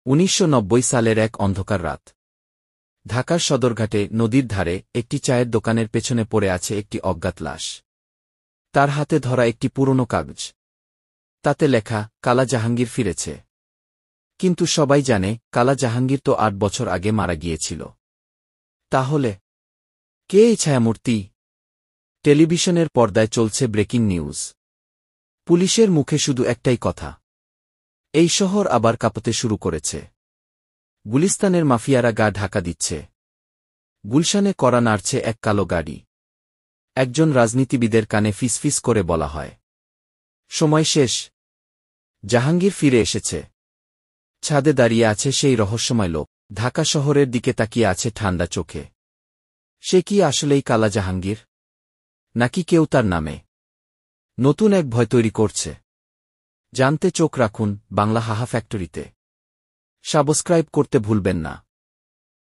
১৯৯০ সালের এক অন্ধকার রাত। ঢাকার সদরঘাটে নদীর ধারে একটি চায়ের দোকানের পেছনে পড়ে আছে একটি অজ্ঞাত লাশ। তার হাতে ধরা একটি পুরনো কাগজ। তাতে লেখা, কালা জাহাঙ্গীর ফিরেছে। কিন্তু সবাই জানে, কালা জাহাঙ্গীর তো ৮ বছর আগে মারা গিয়েছিল। তাহলে কে এই ছায়ামূর্তি? টেলিভিশনের পর্দায় চলছে ব্রেকিং নিউজ। পুলিশের মুখে শুধু একটাই কথা, এই শহর আবার কাঁপতে শুরু করেছে। গুলিস্তানের মাফিয়ারা গা ঢাকা দিচ্ছে। গুলশানে কড়া নাড়ছে এক কালো গাড়ি। একজন রাজনীতিবিদের কানে ফিসফিস করে বলা হয়, সময় শেষ, জাহাঙ্গীর ফিরে এসেছে। ছাদে দাঁড়িয়ে আছে সেই রহস্যময় লোক, ঢাকা শহরের দিকে তাকিয়ে আছে ঠান্ডা চোখে। সে কি আসলেই কালা জাহাঙ্গীর, নাকি কেউ তার নামে নতুন এক ভয় তৈরি করছে? জানতে চোখ রাখুন বাংলা হাহা ফ্যাক্টরিতে। সাবস্ক্রাইব করতে ভুলবেন না।